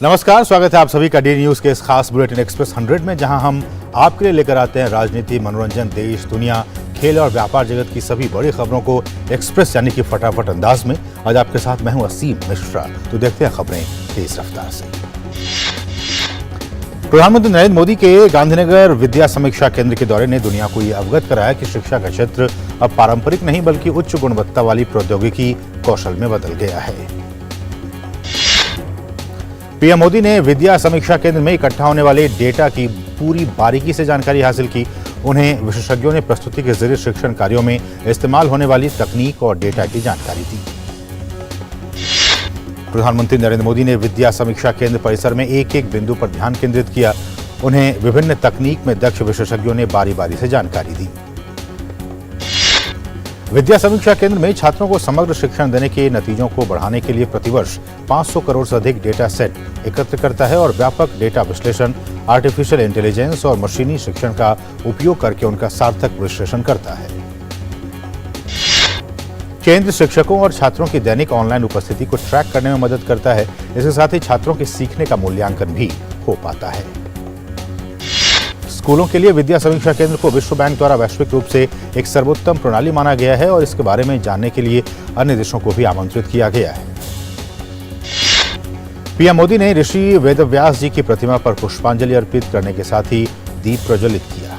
नमस्कार, स्वागत है आप सभी का डी न्यूज के इस खास बुलेटिन एक्सप्रेस 100 में, जहां हम आपके लिए लेकर आते हैं राजनीति, मनोरंजन, देश, दुनिया, खेल और व्यापार जगत की सभी बड़ी खबरों को एक्सप्रेस यानी कि फटाफट अंदाज में। आज आपके साथ मैं हूं असीम मिश्रा। तो देखते हैं खबरें तेज रफ्तार से। प्रधानमंत्री नरेंद्र मोदी के गांधीनगर विद्या समीक्षा केंद्र के दौरे ने दुनिया को ये अवगत कराया कि शिक्षा का क्षेत्र अब पारंपरिक नहीं बल्कि उच्च गुणवत्ता वाली प्रौद्योगिकी कौशल में बदल गया है। पीएम मोदी ने विद्या समीक्षा केंद्र में इकट्ठा होने वाले डेटा की पूरी बारीकी से जानकारी हासिल की। उन्हें विशेषज्ञों ने प्रस्तुति के जरिए शिक्षण कार्यों में इस्तेमाल होने वाली तकनीक और डेटा की जानकारी दी। प्रधानमंत्री नरेंद्र मोदी ने विद्या समीक्षा केंद्र परिसर में एक एक बिंदु पर ध्यान केंद्रित किया। उन्हें विभिन्न तकनीक में दक्ष विशेषज्ञों ने बारी बारी से जानकारी दी। विद्या समीक्षा केंद्र में छात्रों को समग्र शिक्षण देने के नतीजों को बढ़ाने के लिए प्रतिवर्ष 500 करोड़ से अधिक डेटा सेट एकत्र करता है और व्यापक डेटा विश्लेषण, आर्टिफिशियल इंटेलिजेंस और मशीनी शिक्षण का उपयोग करके उनका सार्थक विश्लेषण करता है। केंद्र शिक्षकों और छात्रों की दैनिक ऑनलाइन उपस्थिति को ट्रैक करने में मदद करता है। इसके साथ ही छात्रों के सीखने का मूल्यांकन भी हो पाता है। स्कूलों के लिए विद्या समीक्षा केंद्र को विश्व बैंक द्वारा वैश्विक रूप से एक सर्वोत्तम प्रणाली माना गया है और इसके बारे में जानने के लिए अन्य देशों को भी आमंत्रित किया गया है। पीएम मोदी ने ऋषि वेदव्यास जी की प्रतिमा पर पुष्पांजलि अर्पित करने के साथ ही दीप प्रज्वलित किया।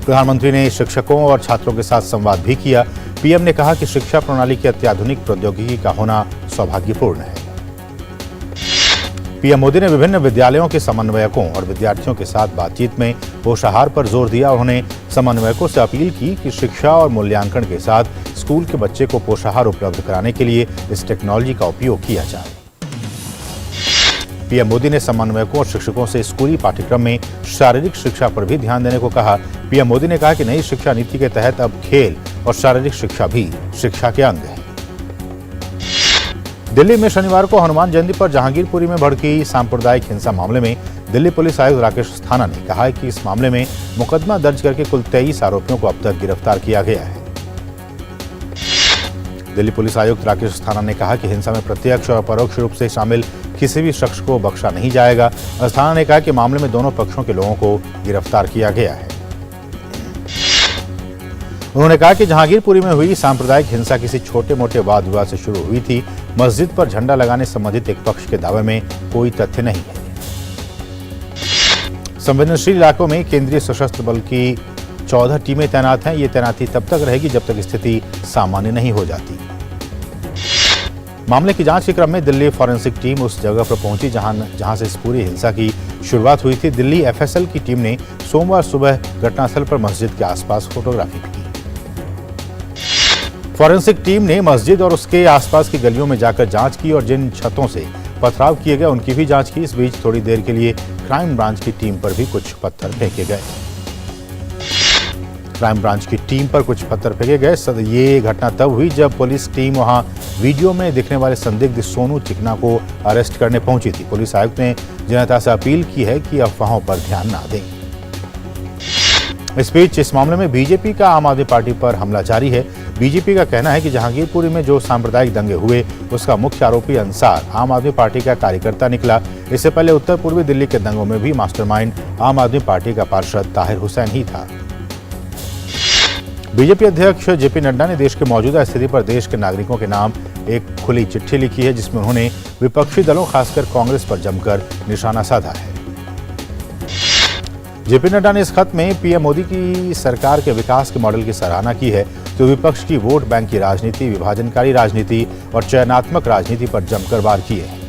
प्रधानमंत्री ने शिक्षकों और छात्रों के साथ संवाद भी किया। पीएम ने कहा कि शिक्षा प्रणाली की अत्याधुनिक प्रौद्योगिकी का होना सौभाग्यपूर्ण है। पीएम मोदी ने विभिन्न विद्यालयों के समन्वयकों और विद्यार्थियों के साथ बातचीत में पोषाहार पर जोर दिया। उन्होंने समन्वयकों से अपील की कि शिक्षा और मूल्यांकन के साथ स्कूल के बच्चे को पोषाहार उपलब्ध कराने के लिए इस टेक्नोलॉजी का उपयोग किया जाए। पीएम मोदी ने समन्वयकों और शिक्षकों से स्कूली पाठ्यक्रम में शारीरिक शिक्षा पर भी ध्यान देने को कहा। पीएम मोदी ने कहा कि नई शिक्षा नीति के तहत अब खेल और शारीरिक शिक्षा भी शिक्षा के अंग है। दिल्ली में शनिवार को हनुमान जयंती पर जहांगीरपुरी में भड़की सांप्रदायिक हिंसा मामले में दिल्ली पुलिस आयुक्त राकेश अस्थाना ने कहा है कि इस मामले में मुकदमा दर्ज करके कुल 23 आरोपियों को अब तक गिरफ्तार किया गया है। दिल्ली पुलिस आयुक्त राकेश अस्थाना ने कहा कि हिंसा में प्रत्यक्ष और परोक्ष रूप से शामिल किसी भी शख्स को बख्शा नहीं जाएगा। अस्थाना ने कहा कि मामले में दोनों पक्षों के लोगों को गिरफ्तार किया गया है। उन्होंने कहा कि जहांगीरपुरी में हुई सांप्रदायिक हिंसा किसी छोटे मोटे वाद विवाद से शुरू हुई थी। मस्जिद पर झंडा लगाने संबंधित एक पक्ष के दावे में कोई तथ्य नहीं है। संवेदनशील इलाकों में केंद्रीय सशस्त्र बल की 14 टीमें तैनात हैं। ये तैनाती तब तक रहेगी जब तक स्थिति सामान्य नहीं हो जाती। मामले की जांच के क्रम में दिल्ली फॉरेंसिक टीम उस जगह पर पहुंची जहां से इस पूरी हिंसा की शुरुआत हुई थी। दिल्ली एफएसएल की टीम ने सोमवार सुबह घटनास्थल पर मस्जिद के आसपास फोटोग्राफी की। फॉरेंसिक टीम ने मस्जिद और उसके आसपास की गलियों में जाकर जांच की और जिन छतों से पथराव किए गए उनकी भी जांच की। इस बीच थोड़ी देर के लिए क्राइम ब्रांच की टीम पर भी कुछ पत्थर फेंके गए। क्राइम ब्रांच की टीम पर कुछ पत्थर फेंके गए। ये घटना तब हुई जब पुलिस टीम वहां वीडियो में दिखने वाले संदिग्ध सोनू चिकना को अरेस्ट करने पहुंची थी। पुलिस आयुक्त ने जनता से अपील की है कि अफवाहों पर ध्यान न दें। इस बीच इस मामले में बीजेपी का आम आदमी पार्टी पर हमला जारी है। बीजेपी का कहना है कि जहांगीरपुरी में जो सांप्रदायिक दंगे हुए उसका मुख्य आरोपी अंसार आम आदमी पार्टी का कार्यकर्ता निकला। इससे पहले उत्तर पूर्वी दिल्ली के दंगों में भी मास्टरमाइंड आम आदमी पार्टी का पार्षद ताहिर हुसैन ही था। बीजेपी अध्यक्ष जेपी नड्डा ने देश की मौजूदा स्थिति पर देश के नागरिकों के नाम एक खुली चिट्ठी लिखी है, जिसमें उन्होंने विपक्षी दलों खासकर कांग्रेस पर जमकर निशाना साधा है। जेपी नड्डा ने इस खत में पीएम मोदी की सरकार के विकास के मॉडल की सराहना की है, तो विपक्ष की वोट बैंक की राजनीति, विभाजनकारी राजनीति और चयनात्मक राजनीति पर जमकर वार किए हैं।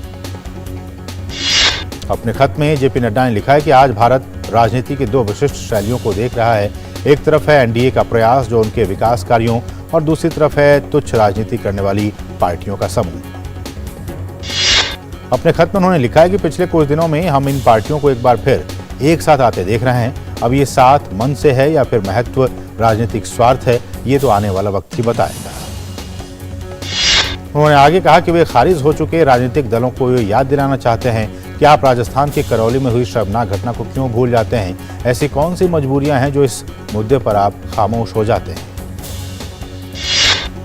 अपने खत में जेपी नड्डा ने लिखा है कि आज भारत राजनीति की दो विशिष्ट शैलियों को देख रहा है। एक तरफ है एनडीए का प्रयास जो उनके विकास कार्यों और दूसरी तरफ है तुच्छ राजनीति करने वाली पार्टियों का समूह। अपने खत में उन्होंने लिखा है कि पिछले कुछ दिनों में हम इन पार्टियों को एक बार फिर एक साथ आते देख रहे हैं। अब ये साथ मन से है या फिर महत्व राजनीतिक स्वार्थ है, ये तो आने वाला वक्त ही बताएगा। उन्होंने आगे कहा कि वे खारिज हो चुके राजनीतिक दलों को ये याद दिलाना चाहते हैं कि आप राजस्थान के करौली में हुई शर्मनाक घटना को क्यों भूल जाते हैं। ऐसी कौन सी मजबूरियां हैं जो इस मुद्दे पर आप खामोश हो जाते हैं।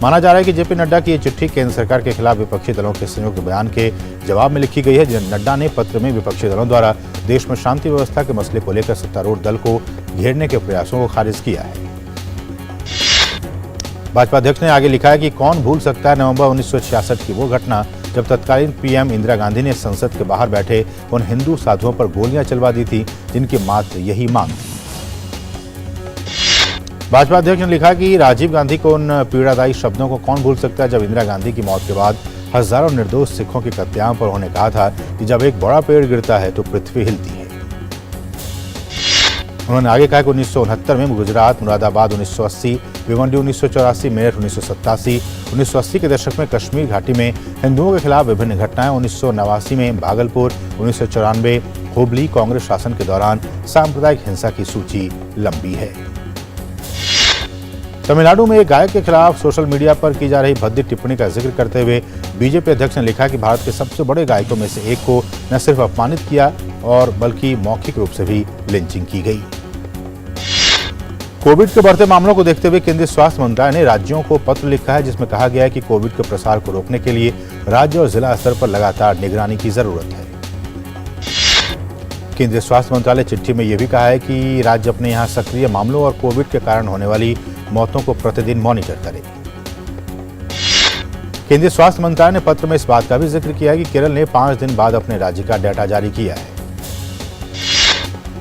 माना जा रहा है कि जेपी नड्डा की ये चिट्ठी केंद्र सरकार के खिलाफ विपक्षी दलों के संयुक्त बयान के जवाब में लिखी गई है, जिन्हें नड्डा ने पत्र में विपक्षी दलों द्वारा देश में शांति व्यवस्था के मसले को लेकर सत्तारूढ़ दल को घेरने के प्रयासों को खारिज किया है। भाजपा अध्यक्ष ने आगे लिखा है कि कौन भूल सकता है नवंबर 1966 की वो घटना जब तत्कालीन पीएम इंदिरा गांधी ने संसद के बाहर बैठे उन हिंदू साधुओं पर गोलियां चलवा दी थी जिनकी मात्र यही मांग थी। भाजपा अध्यक्ष ने लिखा कि राजीव गांधी को उन पीड़ादायी शब्दों को कौन भूल सकता है जब इंदिरा गांधी की मौत के बाद हजारों निर्दोष सिखों के कत्लेआम पर उन्होंने कहा था कि जब एक बड़ा पेड़ गिरता है तो पृथ्वी हिलती है। उन्होंने आगे कहा कि 1969 में गुजरात, मुरादाबाद 1980, भिवंडी 1984, मेरठ 1987, 1980 के दशक में कश्मीर घाटी में हिंदुओं के खिलाफ विभिन्न घटनाएं, 1989 में भागलपुर, 1994 हुबली कांग्रेस शासन के दौरान सांप्रदायिक हिंसा की सूची लंबी है। तमिलनाडु में एक गायक के खिलाफ सोशल मीडिया पर की जा रही भद्दी टिप्पणी का जिक्र करते हुए बीजेपी अध्यक्ष ने लिखा कि भारत के सबसे बड़े गायकों में से एक को न सिर्फ अपमानित किया और बल्कि मौखिक रूप से भी लिंचिंग की गई। कोविड के बढ़ते मामलों को देखते हुए केंद्रीय स्वास्थ्य मंत्रालय ने राज्यों को पत्र लिखा है, जिसमें कहा गया है कि कोविड के प्रसार को रोकने के लिए राज्य और जिला स्तर पर लगातार निगरानी की जरूरत है। केंद्रीय स्वास्थ्य मंत्रालय चिट्ठी में यह भी कहा है कि राज्य अपने यहां सक्रिय मामलों और कोविड के कारण होने वाली मौतों को प्रतिदिन मॉनिटर करें। केंद्रीय स्वास्थ्य मंत्रालय ने पत्र में इस बात का भी जिक्र किया है कि केरल ने 5 दिन बाद अपने राज्य का डाटा जारी किया है।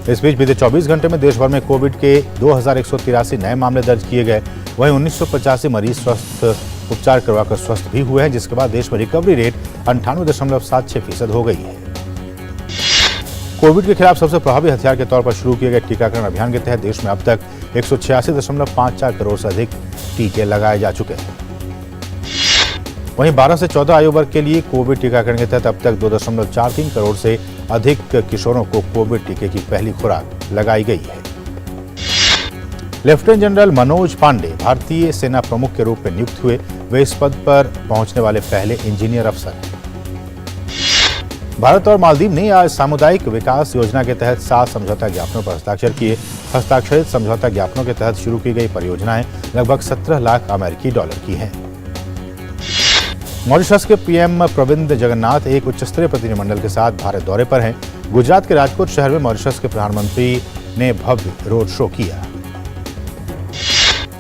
इस बीच बीते 24 घंटे में देश भर में कोविड के 2183 नए मामले दर्ज किए गए। वहीं 1985 मरीज स्वस्थ उपचार करवाकर स्वस्थ भी हुए हैं, जिसके बाद देश में रिकवरी रेट 98.76% हो गई है। कोविड के खिलाफ सबसे प्रभावी हथियार के तौर पर शुरू किए गए टीकाकरण अभियान के तहत देश में अब तक 186.54 करोड़ से अधिक टीके लगाए जा चुके हैं। वहीं 12 से 14 आयु वर्ग के लिए कोविड टीकाकरण के तहत अब तक 2.43 करोड़ से अधिक किशोरों को कोविड टीके की पहली खुराक लगाई गई है। लेफ्टिनेंट जनरल मनोज पांडे भारतीय सेना प्रमुख के रूप में नियुक्त हुए। वे इस पद पर पहुंचने वाले पहले इंजीनियर अफसर हैं। भारत और मालदीव ने आज सामुदायिक विकास योजना के तहत 7 समझौता ज्ञापनों पर हस्ताक्षर किए। हस्ताक्षरित समझौता ज्ञापनों के तहत शुरू की गई परियोजनाएं लगभग 17 लाख अमेरिकी डॉलर की हैं। मॉरिशस के पीएम प्रविंद जगन्नाथ एक उच्च स्तरीय प्रतिनिधिमंडल के साथ भारत दौरे पर हैं। गुजरात के राजकोट शहर में मॉरिशस के प्रधानमंत्री ने भव्य रोड शो किया।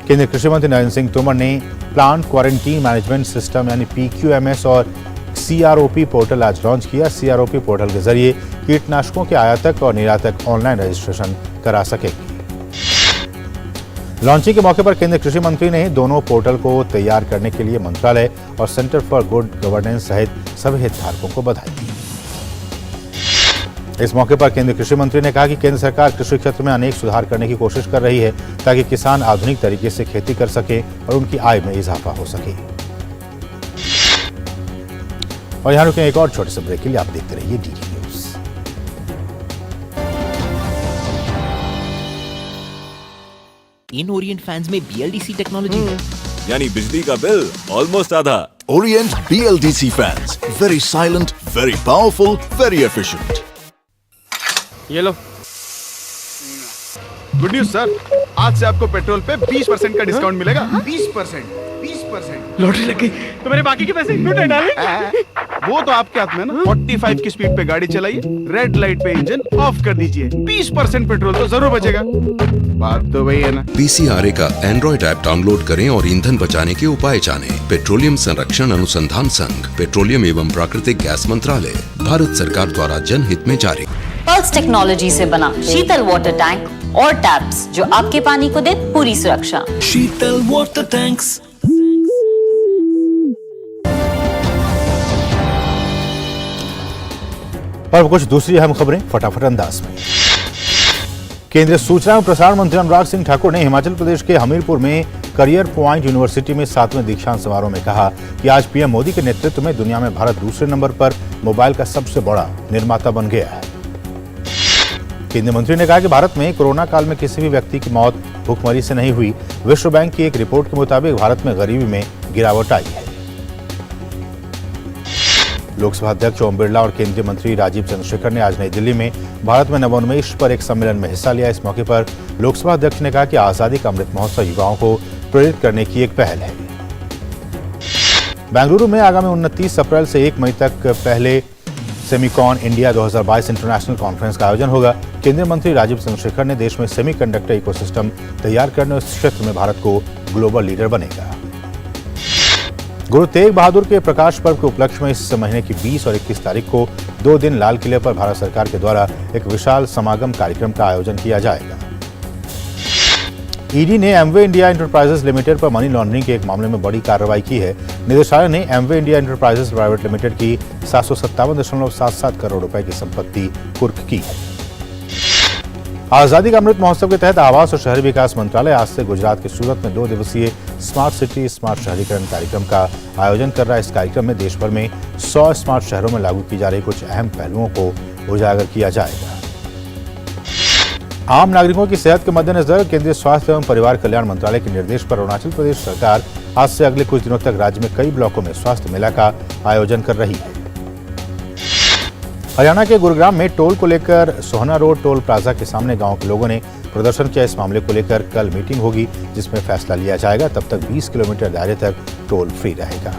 केंद्रीय कृषि मंत्री नरेंद्र सिंह तोमर ने प्लांट क्वारंटीन मैनेजमेंट सिस्टम यानी PQMS और CROP पोर्टल आज लॉन्च किया। CROP पोर्टल के जरिए कीटनाशकों के आयातक और निर्यातक ऑनलाइन रजिस्ट्रेशन करा सकेंगे। लॉन्चिंग के मौके पर केंद्रीय कृषि मंत्री ने दोनों पोर्टल को तैयार करने के लिए मंत्रालय और सेंटर फॉर गुड गवर्नेंस सहित सभी हितधारकों को बधाई दी। इस मौके पर केंद्रीय कृषि मंत्री ने कहा कि केंद्र सरकार कृषि क्षेत्र में अनेक सुधार करने की कोशिश कर रही है ताकि किसान आधुनिक तरीके से खेती कर सके और उनकी आय में इजाफा हो सके। और यहाँ रुके एक और छोटे से ब्रेक के लिए आप देखते रहिए DD न्यूज। इन ओरिएंट फैंस में BLDC टेक्नोलॉजी है, यानी बिजली का बिल ऑलमोस्ट आधा। Orient BLDC fans, very silent, very powerful, very efficient. ये लो। गुड न्यूज सर, आज से आपको पेट्रोल पे 20% का डिस्काउंट मिलेगा। 20%। लॉटरी लग गई तो मेरे बाकी के पैसे क्यों नहीं डाले? वो तो आपके हाथ में ना। 45 की स्पीड पे गाड़ी चलाइए, रेड लाइट पे इंजन ऑफ कर दीजिए, 20% पेट्रोल तो जरूर बचेगा। बात तो वही है ना। PCRA का एंड्रॉइड ऐप डाउनलोड करें और ईंधन बचाने के उपाय जानें। पेट्रोलियम संरक्षण अनुसंधान संघ, पेट्रोलियम एवं प्राकृतिक गैस मंत्रालय, भारत सरकार द्वारा जनहित में जारी। पल्स टेक्नोलॉजी से बना शीतल वाटर टैंक और टैप्स जो आपके पानी को दे पूरी सुरक्षा। शीतल वाटर टैंक्स। और कुछ दूसरी अहम खबरें फटाफट अंदाज में। केंद्रीय सूचना एवं प्रसारण मंत्री अनुराग सिंह ठाकुर ने हिमाचल प्रदेश के हमीरपुर में करियर पॉइंट यूनिवर्सिटी में 7वें दीक्षांत समारोह में कहा कि आज पीएम मोदी के नेतृत्व में दुनिया में भारत दूसरे नंबर पर मोबाइल का सबसे बड़ा निर्माता बन गया है। केंद्रीय मंत्री ने कहा कि भारत में कोरोना काल में किसी भी व्यक्ति की मौत भूखमरी से नहीं हुई। विश्व बैंक की एक रिपोर्ट के मुताबिक भारत में गरीबी में गिरावट आई है। लोकसभा अध्यक्ष ओम बिरला और केंद्रीय मंत्री राजीव चंद्रशेखर ने आज नई दिल्ली में भारत में नवोन्मेष पर एक सम्मेलन में हिस्सा लिया। इस मौके पर लोकसभा अध्यक्ष ने कहा कि आजादी का अमृत महोत्सव युवाओं को प्रेरित करने की एक पहल है। बेंगलुरु में आगामी 29 अप्रैल से 1 मई तक पहले सेमिकॉन इंडिया 2022 इंटरनेशनल कॉन्फ्रेंस का आयोजन होगा। केंद्रीय मंत्री राजीव चंद्रशेखर ने देश में सेमीकंडक्टर इकोसिस्टम तैयार करने और इस क्षेत्र में भारत को ग्लोबल लीडर बनेगा। गुरु तेग बहादुर के प्रकाश पर्व के उपलक्ष्य में इस महीने की 20 और 21 तारीख को 2 दिन लाल किले पर भारत सरकार के द्वारा एक विशाल समागम कार्यक्रम का आयोजन किया जाएगा। ईडी ने एमवे इंडिया एंटरप्राइजेस लिमिटेड पर मनी लॉन्ड्रिंग के एक मामले में बड़ी कार्रवाई की है। निदेशालय ने Amway India enterprises private limited की 757.77 करोड़ रुपए की संपत्ति कुर्क की है। आजादी का अमृत महोत्सव के तहत आवास और शहरी विकास मंत्रालय आज से गुजरात के सूरत में 2 दिवसीय स्मार्ट सिटी स्मार्ट शहरीकरण कार्यक्रम का आयोजन कर रहा है। इस कार्यक्रम में देश भर में 100 स्मार्ट शहरों में लागू की जा रही कुछ अहम पहलुओं को उजागर किया जाएगा। आम नागरिकों की सेहत के मद्देनजर केंद्रीय स्वास्थ्य एवं परिवार कल्याण मंत्रालय के निर्देश पर अरुणाचल प्रदेश सरकार आज से अगले कुछ दिनों तक राज्य में कई ब्लॉकों में स्वास्थ्य मेला का आयोजन कर रही है। हरियाणा के गुरुग्राम में टोल को लेकर सोहना रोड टोल प्लाजा के सामने गांव के लोगों ने प्रदर्शन किया। इस मामले को लेकर कल मीटिंग होगी जिसमें फैसला लिया जाएगा। तब तक 20 किलोमीटर दायरे तक टोल फ्री रहेगा।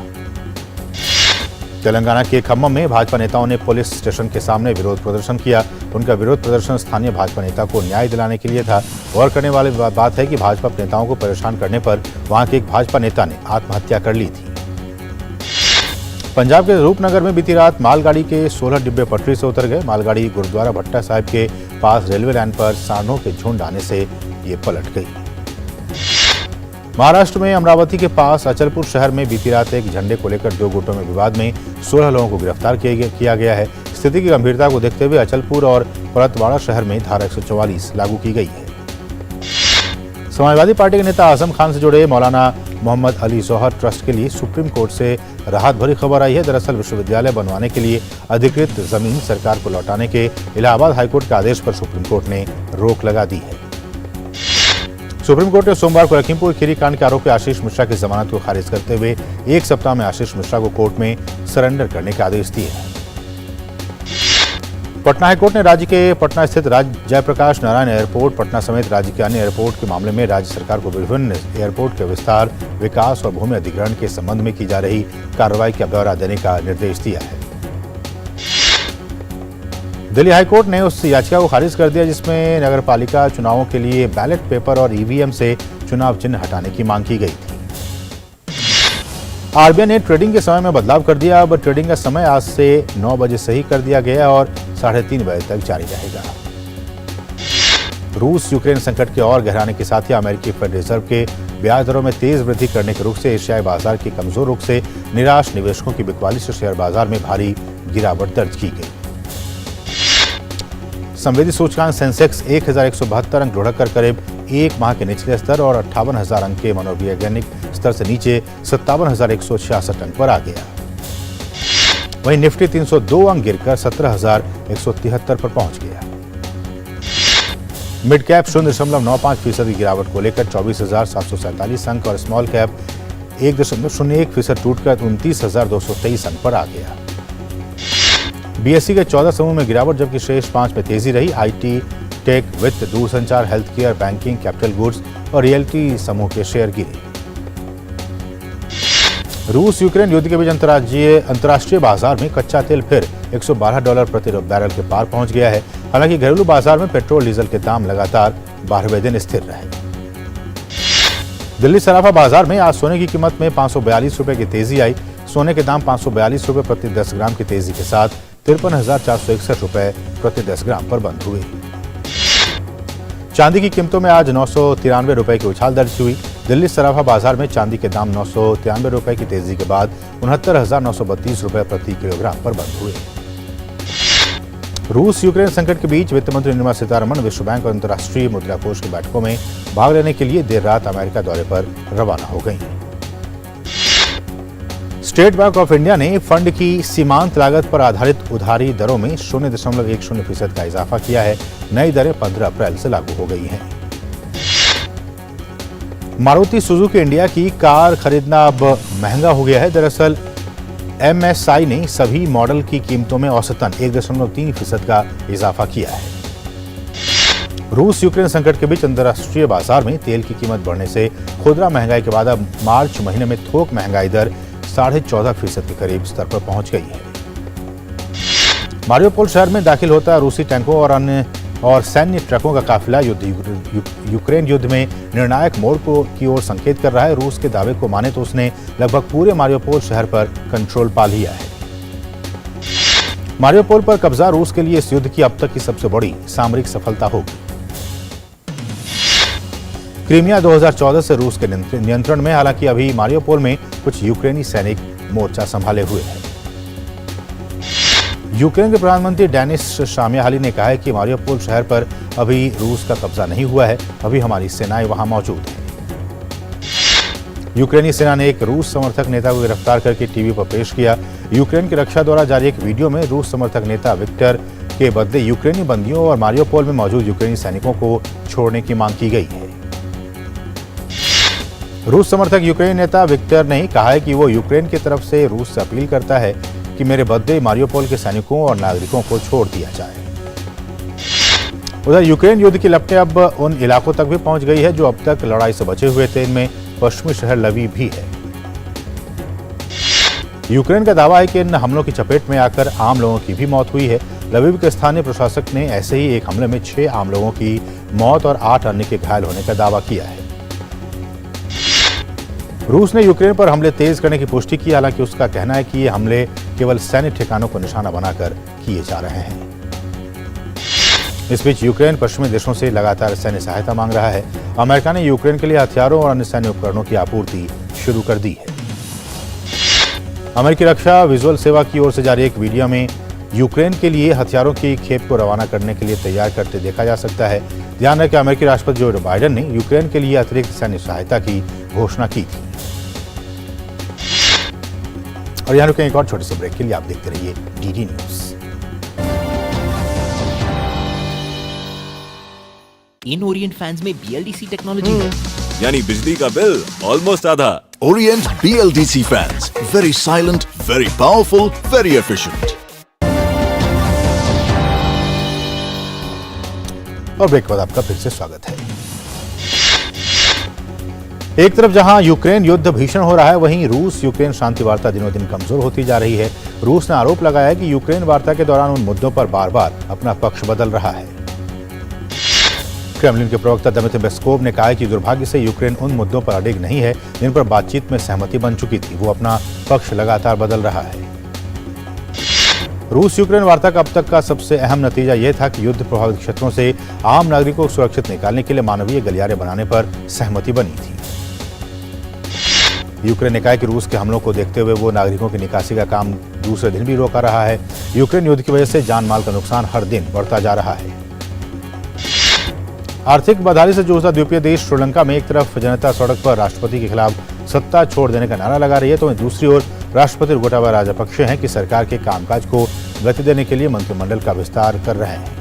तेलंगाना के खम्मम में भाजपा नेताओं ने पुलिस स्टेशन के सामने विरोध प्रदर्शन किया। उनका विरोध प्रदर्शन स्थानीय भाजपा नेता को न्याय दिलाने के लिए था। गौर करने वाली बात है कि भाजपा नेताओं को परेशान करने पर वहां के एक भाजपा नेता ने आत्महत्या कर ली थी। पंजाब के रूपनगर में बीती रात मालगाड़ी के 16 डिब्बे पटरी से उतर गए। मालगाड़ी गुरुद्वारा भट्टा साहिब के पास रेलवे लाइन पर सांडों के झुंड आने से ये पलट गई। महाराष्ट्र में अमरावती के पास अचलपुर शहर में बीती रात एक झंडे को लेकर 2 गुटों में विवाद में 16 लोगों को गिरफ्तार किया गया है। स्थिति की गंभीरता को देखते हुए अचलपुर और परतवाड़ा शहर में धारा 144 लागू की गई है। समाजवादी पार्टी के नेता आजम खान से जुड़े मौलाना मोहम्मद अली जौहर ट्रस्ट के लिए सुप्रीम कोर्ट से राहत भरी खबर आई है। दरअसल विश्वविद्यालय बनवाने के लिए अधिकृत जमीन सरकार को लौटाने के इलाहाबाद हाईकोर्ट के आदेश पर सुप्रीम कोर्ट ने रोक लगा दी है। सुप्रीम कोर्ट ने सोमवार को लखीमपुर खीरी कांड के आरोपी आशीष मिश्रा की जमानत को खारिज करते हुए 1 सप्ताह में आशीष मिश्रा को कोर्ट में सरेंडर करने के आदेश दिए हैं। पटना हाईकोर्ट ने राज्य के पटना स्थित जयप्रकाश नारायण एयरपोर्ट पटना समेत राज्य के अन्य एयरपोर्ट के मामले में राज्य सरकार को विभिन्न एयरपोर्ट के विस्तार, विकास और भूमि अधिग्रहण के संबंध में की जा रही कार्रवाई का ब्यौरा देने का निर्देश दिया है। दिल्ली हाईकोर्ट ने उस याचिका को खारिज कर दिया जिसमें नगरपालिका चुनावों के लिए बैलेट पेपर और ईवीएम से चुनाव चिन्ह हटाने की मांग की गई थी। आरबीआई ने ट्रेडिंग के समय में बदलाव कर दिया। अब ट्रेडिंग का समय आज से 9 बजे से ही कर दिया गया और 3:30 बजे तक जारी रहेगा। रूस यूक्रेन संकट के और गहराने के साथ ही अमेरिकी फेडरल रिजर्व के ब्याज दरों में तेज वृद्धि करने के रुख से एशियाई बाजार के कमजोर रुख से निराश निवेशकों की बिकवाली से शेयर बाजार में भारी गिरावट दर्ज की गई। संवेदी सूचकांक सेंसेक्स 1172 अंक लुढ़क कर करीब 1 माह के निचले स्तर और 58,000 अंक के मनोवैज्ञानिक स्तर से नीचे 57,166 अंक पर आ गया। वहीं निफ्टी 302 अंक गिरकर 17,173 पर पहुंच गया। मिड कैप 0.95% की गिरावट को लेकर 24,747 अंक और स्मॉल कैप 1.01% टूटकर 29,223 अंक पर आ गया। बीएसई के 14 समूह में गिरावट जबकि शेष 5 में तेजी रही। आईटी, टेक, वित्त, दूरसंचार, health care, banking, capital goods और रियल्टी समूह के शेयर गिरे। रूस यूक्रेन युद्ध के बीच अंतर्राष्ट्रीय बाजार में कच्चा तेल फिर $112 प्रति बैरल के पार पहुंच गया है। हालांकि घरेलू बाजार में पेट्रोल डीजल के दाम लगातार 12वें दिन स्थिर रहे। दिल्ली सराफा बाजार में आज सोने की कीमत में 542 रुपए की तेजी आई। सोने के दाम 542 रुपए प्रति 10 ग्राम की तेजी के साथ 53,461 रुपए प्रति 10 ग्राम पर बंद हुए। चांदी की कीमतों में आज 993 रुपए की उछाल दर्ज हुई। दिल्ली सराफा बाजार में चांदी के दाम 993 रुपए की तेजी के बाद 69,932 रुपए प्रति किलोग्राम पर बंद हुए। रूस यूक्रेन संकट के बीच वित्त मंत्री निर्मला सीतारमण विश्व बैंक और अंतर्राष्ट्रीय मुद्रा कोष की बैठकों में भाग लेने के लिए देर रात अमेरिका दौरे पर रवाना हो गई। स्टेट बैंक ऑफ इंडिया ने फंड की सीमांत लागत पर आधारित उधारी दरों में 0.10% का इजाफा किया है। नई दरें 15 अप्रैल से लागू हो गई हैं। मारुति सुजुकी इंडिया की कार खरीदना अब महंगा हो गया है। दरअसल एमएसआई ने सभी मॉडल की कीमतों में औसतन 1.3% का इजाफा किया है। रूस यूक्रेन संकट के बीच अंतर्राष्ट्रीय बाजार में तेल की कीमत बढ़ने से खुदरा महंगाई के बाद अब मार्च महीने में थोक महंगाई दर 14.5% के करीब स्तर पर पहुंच गई है। मारियोपोल शहर में दाखिल होता रूसी टैंकों और सैन्य ट्रकों का काफिला यूक्रेन युद्ध में निर्णायक मोड़ की ओर संकेत कर रहा है। रूस के दावे को माने तो उसने लगभग पूरे मारियोपोल शहर पर कंट्रोल पा लिया है। मारियोपोल पर कब्जा रूस के लिए इस युद्ध की अब तक की सबसे बड़ी सामरिक सफलता होगी। क्रीमिया 2014 से रूस के नियंत्रण में, हालांकि अभी मारियोपोल में कुछ यूक्रेनी सैनिक मोर्चा संभाले हुए हैं। यूक्रेन के प्रधानमंत्री डेनिस शामियाली ने कहा है कि मारियोपोल शहर पर अभी रूस का कब्जा नहीं हुआ है, अभी हमारी सेनाएं वहां मौजूद हैं। यूक्रेनी सेना ने एक रूस समर्थक नेता को गिरफ्तार करके टीवी पर पेश किया। यूक्रेन की रक्षा द्वारा जारी एक वीडियो में रूस समर्थक नेता विक्टर के बदले यूक्रेनी बंदियों और मारियोपोल में मौजूद यूक्रेनी सैनिकों को छोड़ने की मांग की गई है। रूस समर्थक यूक्रेनी नेता विक्टर ने कहा है कि वो यूक्रेन की तरफ से रूस से अपील करता है कि मेरे बदले मारियोपोल के सैनिकों और नागरिकों को छोड़ दिया जाए। उधर यूक्रेन युद्ध की लपटें अब उन इलाकों तक भी पहुंच गई है जो अब तक लड़ाई से बचे हुए थे। इनमें पश्चिमी शहर लवीव भी है। यूक्रेन का दावा है कि इन हमलों की चपेट में आकर आम लोगों की भी मौत हुई है। लवीव के स्थानीय प्रशासक ने ऐसे ही एक हमले में 6 आम लोगों की मौत और 8 अन्य के घायल होने का दावा किया है। रूस ने यूक्रेन पर हमले तेज करने की पुष्टि की, हालांकि उसका कहना है कि ये हमले केवल सैन्य ठिकानों को निशाना बनाकर किए जा रहे हैं। इस बीच यूक्रेन पश्चिमी देशों से लगातार सैन्य सहायता मांग रहा है। अमेरिका ने यूक्रेन के लिए हथियारों और अन्य सैन्य उपकरणों की आपूर्ति शुरू कर दी है। अमेरिकी रक्षा विजुअल सेवा की ओर से जारी एक वीडियो में यूक्रेन के लिए हथियारों की खेप को रवाना करने के लिए तैयार करते देखा जा सकता है। ध्यान रहे कि अमेरिकी राष्ट्रपति जो बाइडेन ने यूक्रेन के लिए अतिरिक्त सैन्य सहायता की घोषणा की थी। और यहाँ रुकें एक और छोटे से ब्रेक के लिए। आप देखते रहिए डीडी न्यूज। इन ओरिएंट फैंस में BLDC टेक्नोलॉजी है, यानी बिजली का बिल ऑलमोस्ट आधा। Orient BLDC fans. Very silent, very powerful, very efficient. और ब्रेक के बाद आपका फिर से स्वागत है। एक तरफ जहां यूक्रेन युद्ध भीषण हो रहा है, वहीं रूस यूक्रेन शांति वार्ता दिनों दिन कमजोर होती जा रही है। रूस ने आरोप लगाया है कि यूक्रेन वार्ता के दौरान उन मुद्दों पर बार बार अपना पक्ष बदल रहा है। क्रेमलिन के प्रवक्ता दमित्री पेस्कोव ने कहा है कि दुर्भाग्य से यूक्रेन उन मुद्दों पर अडिग नहीं है जिन पर बातचीत में सहमति बन चुकी थी। वो अपना पक्ष लगातार बदल रहा है। रूस यूक्रेन वार्ता का अब तक का सबसे अहम नतीजा यह था कि युद्ध प्रभावित क्षेत्रों से आम नागरिकों को सुरक्षित निकालने के लिए मानवीय गलियारे बनाने पर सहमति बनी थी। यूक्रेन ने कहा कि रूस के हमलों को देखते हुए वो नागरिकों की निकासी का काम दूसरे दिन भी रोका रहा है। यूक्रेन युद्ध की वजह से जान माल का नुकसान हर दिन बढ़ता जा रहा है। आर्थिक बदहाली से जूझता द्वीपीय देश श्रीलंका में एक तरफ जनता सड़क पर राष्ट्रपति के खिलाफ सत्ता छोड़ देने का नारा लगा रही है, तो वहीं दूसरी ओर राष्ट्रपति गोटाबाया राजपक्षे हैं कि सरकार के कामकाज को गति देने के लिए मंत्रिमंडल का विस्तार कर रहे हैं।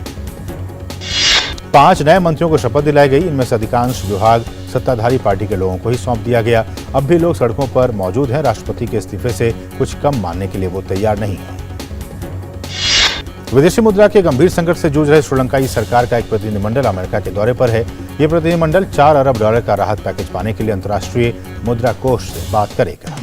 5 नए मंत्रियों को शपथ दिलाई गई। इनमें से अधिकांश विभाग सत्ताधारी पार्टी के लोगों को ही सौंप दिया गया। अब भी लोग सड़कों पर मौजूद हैं। राष्ट्रपति के इस्तीफे से कुछ कम मानने के लिए वो तैयार नहीं है। विदेशी मुद्रा के गंभीर संकट से जूझ रहे श्रीलंकाई सरकार का एक प्रतिनिधिमंडल अमेरिका के दौरे पर है। ये प्रतिनिधिमंडल $4 अरब का राहत पैकेज पाने के लिए अंतर्राष्ट्रीय मुद्रा कोष से बात करेगा।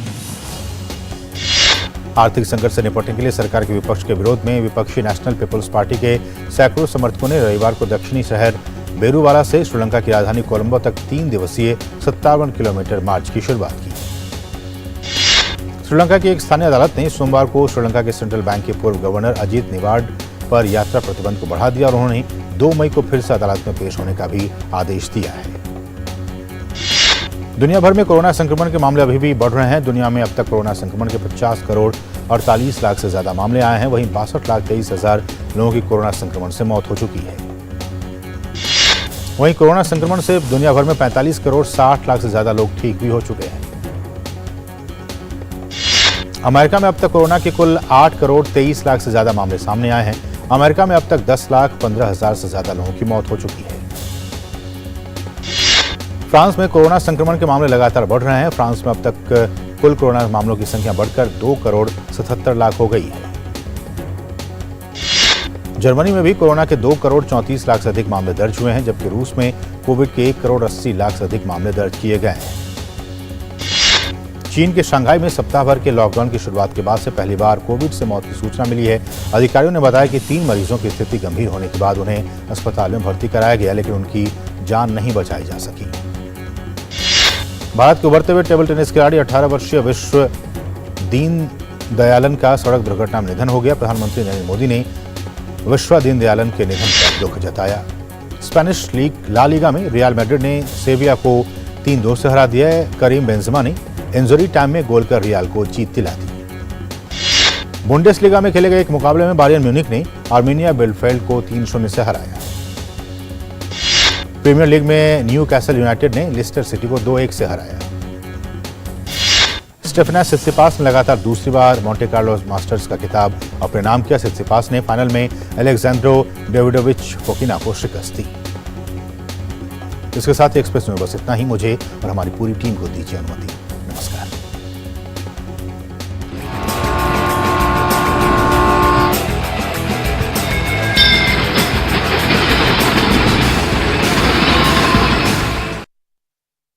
आर्थिक संकट से निपटने के लिए सरकार के विपक्ष के विरोध में विपक्षी नेशनल पीपल्स पार्टी के सैकड़ों समर्थकों ने रविवार को दक्षिणी शहर बेरुवाला से श्रीलंका की राजधानी कोलंबो तक 3 दिवसीय 57 किलोमीटर मार्च की शुरुआत की। श्रीलंका की एक स्थानीय अदालत ने सोमवार को श्रीलंका के सेंट्रल बैंक के पूर्व गवर्नर अजीत निवाड पर यात्रा प्रतिबंध को बढ़ा दिया और उन्होंने 2 मई को फिर से अदालत में पेश होने का भी आदेश दिया है। दुनिया भर में कोरोना संक्रमण के मामले अभी भी बढ़ रहे हैं। दुनिया में अब तक कोरोना संक्रमण के 50 करोड़ 48 लाख से ज्यादा मामले आए हैं। वहीं 62,23,000 लोगों की कोरोना संक्रमण से मौत हो चुकी है। वहीं कोरोना संक्रमण से दुनिया भर में 45 करोड़ 60 लाख से ज्यादा लोग ठीक भी हो चुके हैं। अमेरिका में अब तक कोरोना के कुल 8 करोड़ 23 लाख से ज्यादा मामले सामने आए हैं। अमेरिका में अब तक 10,15,000 से ज्यादा लोगों की मौत हो चुकी है। फ्रांस में कोरोना संक्रमण के मामले लगातार बढ़ रहे हैं। फ्रांस में अब तक कुल कोरोना मामलों की संख्या बढ़कर 2 करोड़ 77 लाख हो गई है। जर्मनी में भी कोरोना के 2 करोड़ 34 लाख से अधिक मामले दर्ज हुए हैं, जबकि रूस में कोविड के 1 करोड़ 80 लाख से अधिक मामले दर्ज किए गए हैं। चीन के शंघाई में सप्ताह भर के लॉकडाउन की शुरुआत के बाद से पहली बार कोविड से मौत की सूचना मिली है। अधिकारियों ने बताया कि 3 मरीजों की स्थिति गंभीर होने के बाद उन्हें अस्पताल में भर्ती कराया गया, लेकिन उनकी जान नहीं बचाई जा सकी। भारत के उभरते हुए टेबल टेनिस खिलाड़ी 18 वर्षीय विश्व दीन दयालन का सड़क दुर्घटना में निधन हो गया। प्रधानमंत्री नरेंद्र मोदी ने विश्व दीन दयालन के निधन पर दुख जताया। स्पेनिश लीग ला लीगा में रियल मैड्रिड ने सेविया को 3-2 से हरा दिया है। करीम बेंजेमा ने इंजरी टाइम में गोल कर रियल को जीत दिला दी। बुंडेसलीगा में खेले गए एक मुकाबले में बायर्न म्यूनिख ने आर्मेनिया बिलफेल्ड को 3-0 से हराया। प्रीमियर लीग में न्यूकैसल यूनाइटेड ने लेस्टर सिटी को 2-1 से हराया। स्टेफानोस सित्सिपास ने लगातार दूसरी बार मोंटे कार्लो मास्टर्स का खिताब अपने नाम किया। सित्सिपास ने फाइनल में अलेक्जेंड्रो डेविडोविच फोकिना को शिकस्त दी। इसके साथ ही एक्सप्रेस में बस इतना ही। मुझे और हमारी पूरी टीम को दीजिए अनुमति।